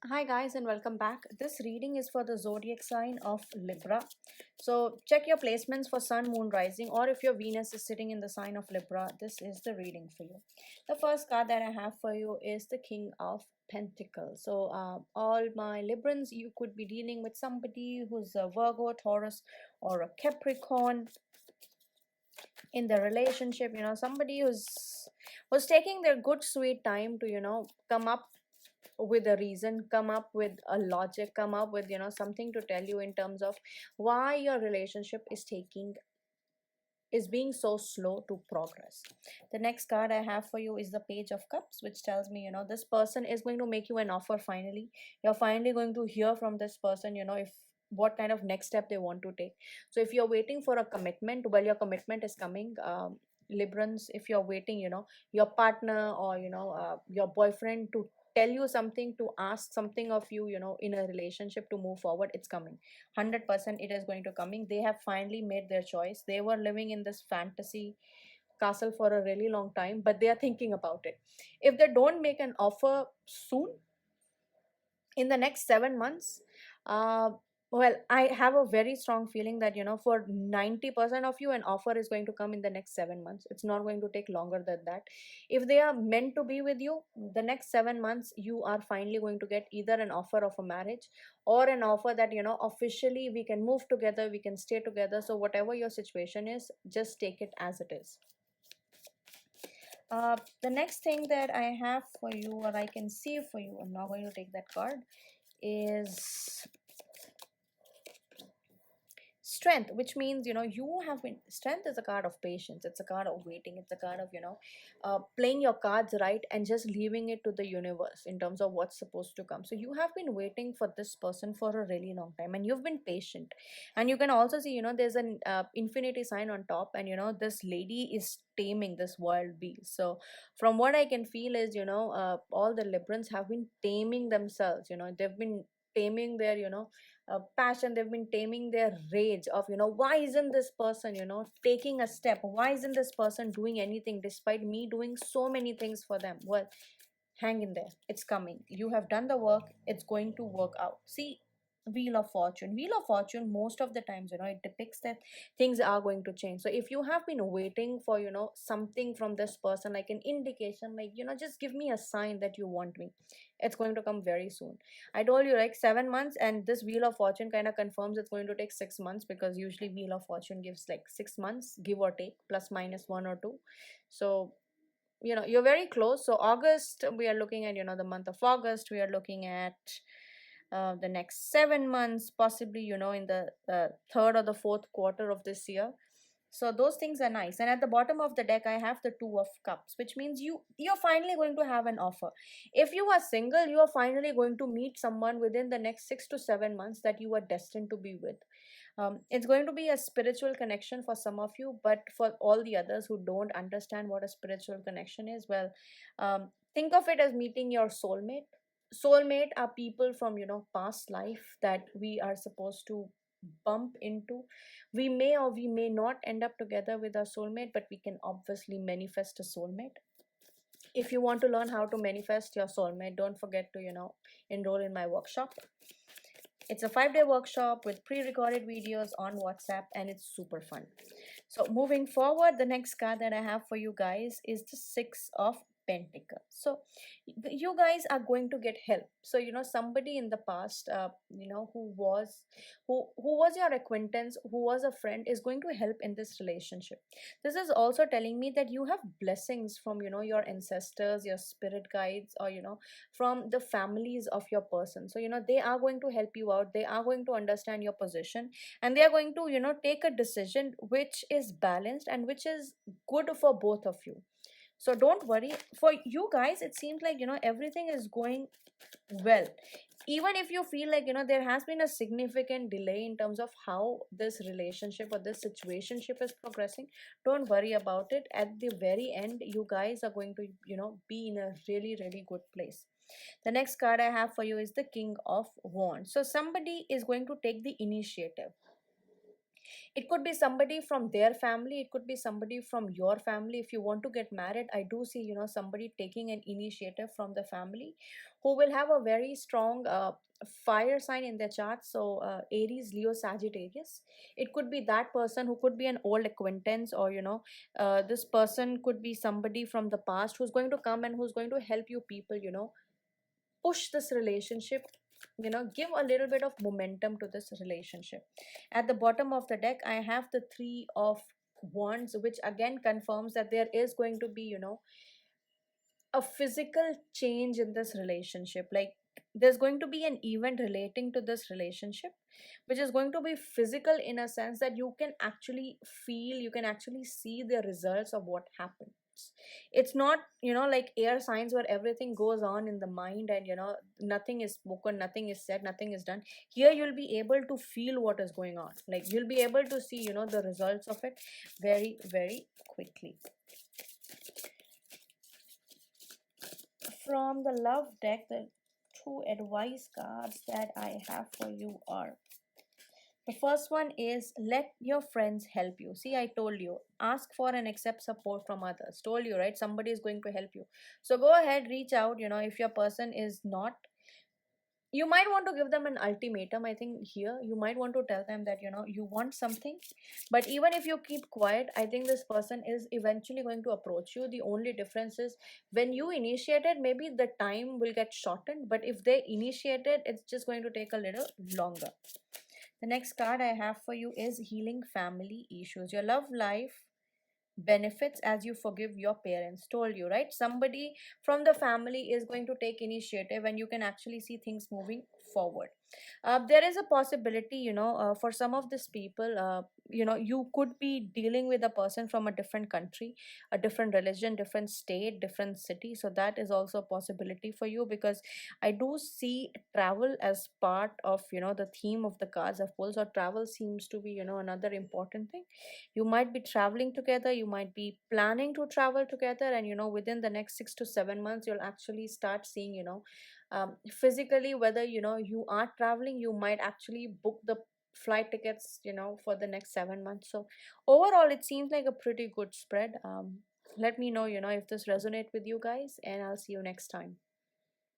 Hi guys and welcome back. This reading is for the zodiac sign of Libra. So check your placements for sun, moon, rising, or if your Venus is sitting in the sign of Libra, this is the reading for you. The first card that I have for you is the King of Pentacles. So all my Librans, you could be dealing with somebody who's a Virgo, Taurus, or a Capricorn in the relationship. Somebody who's taking their good sweet time to come up with a reason, come up with a logic, come up with something to tell you in terms of why your relationship is being so slow to progress. The next card I have for you is the Page of Cups, which tells me this person is going to make you an offer. Finally, you're finally going to hear from this person, if what kind of next step they want to take. So if you're waiting for a commitment, well, your commitment is coming. Librans, if you're waiting, your partner or your boyfriend to tell you something, to ask something of you, in a relationship to move forward, it's coming. 100% it is going to coming. They have finally made their choice. They were living in this fantasy castle for a really long time, but they are thinking about it. If they don't make an offer soon, in the next 7 months, uh, well, I have a very strong feeling that for 90% of you, an offer is going to come in the next 7 months. It's not going to take longer than that. If they are meant to be with you, the next 7 months you are finally going to get either an offer of a marriage or an offer that officially we can move together, we can stay together. So whatever your situation is, just take it as it is. The next thing that I have for you, or I can see for you, I'm not going to take that card, is Strength, which means you have been. Strength is a card of patience, it's a card of waiting, it's a card of playing your cards right and just leaving it to the universe in terms of what's supposed to come. So you have been waiting for this person for a really long time and you've been patient. And you can also see there's an infinity sign on top, and this lady is taming this wild beast. So from what I can feel is all the Librans have been taming themselves. They've been taming their passion. They've been taming their rage of why isn't this person taking a step, why isn't this person doing anything despite me doing so many things for them. Well, hang in there, it's coming. You have done the work, it's going to work out. See, Wheel of Fortune, most of the times it depicts that things are going to change. So if you have been waiting for something from this person, like an indication, like just give me a sign that you want me, it's going to come very soon. I told you like 7 months, and this Wheel of Fortune kind of confirms it's going to take 6 months, because usually Wheel of Fortune gives like 6 months, give or take, plus minus 1 or 2. So you're very close. So August, we are looking at the month of August, we are looking at the next 7 months, possibly in the third or the fourth quarter of this year. So those things are nice. And at the bottom of the deck, I have the Two of Cups, which means you're finally going to have an offer. If you are single, you are finally going to meet someone within the next 6 to 7 months that you are destined to be with. It's going to be a spiritual connection for some of you, but for all the others who don't understand what a spiritual connection is, well, think of it as meeting your soulmate. Soulmate are people from past life that we are supposed to bump into. We may or we may not end up together with our soulmate, but we can obviously manifest a soulmate. If you want to learn how to manifest your soulmate, don't forget to enroll in my workshop. It's a 5-day workshop with pre-recorded videos on WhatsApp, and it's super fun. So moving forward, the next card that I have for you guys is the Six of Pentacles. So you guys are going to get help. So somebody in the past, who was your acquaintance, who was a friend, is going to help in this relationship. This is also telling me that you have blessings from your ancestors, your spirit guides, or from the families of your person. So they are going to help you out, they are going to understand your position, and they are going to take a decision which is balanced and which is good for both of you. So don't worry. For you guys, it seems like everything is going well. Even if you feel like there has been a significant delay in terms of how this relationship or this situationship is progressing, don't worry about it. At the very end, you guys are going to be in a really, really good place. The next card I have for you is the King of Wands. So somebody is going to take the initiative. It could be somebody from their family, it could be somebody from your family. If you want to get married, I do see, somebody taking an initiative from the family who will have a very strong fire sign in their chart. So Aries, Leo, Sagittarius. It could be that person who could be an old acquaintance, or this person could be somebody from the past who's going to come and who's going to help you people, push this relationship, give a little bit of momentum to this relationship. At the bottom of the deck, I have the Three of Wands, which again confirms that there is going to be, a physical change in this relationship. Like, there's going to be an event relating to this relationship which is going to be physical, in a sense that you can actually feel, you can actually see the results of what happened. It's not, like air signs where everything goes on in the mind and nothing is spoken, nothing is said, nothing is done. Here you'll be able to feel what is going on. Like, you'll be able to see, the results of it very, very quickly. From the love deck, the two advice cards that I have for you are, the first one is, let your friends help you. See, I told you, ask for and accept support from others. Told you, right? Somebody is going to help you. So go ahead, reach out. If your person is not, you might want to give them an ultimatum. I think here you might want to tell them that you want something, but even if you keep quiet, I think this person is eventually going to approach you. The only difference is, when you initiated, maybe the time will get shortened, but if they initiated, it's just going to take a little longer. The next card I have for you is healing family issues. Your love life benefits as you forgive your parents. Told you, right? Somebody from the family is going to take initiative and you can actually see things moving forward. There is a possibility, for some of these people, you could be dealing with a person from a different country, a different religion, different state, different city. So that is also a possibility for you, because I do see travel as part of, the theme of the cards I've pulled. So travel seems to be, another important thing. You might be traveling together, you might be planning to travel together, and within the next 6 to 7 months you'll actually start seeing, physically whether you are traveling. You might actually book the flight tickets, for the next 7 months. So overall, it seems like a pretty good spread. Let me know, if this resonate with you guys, and I'll see you next time.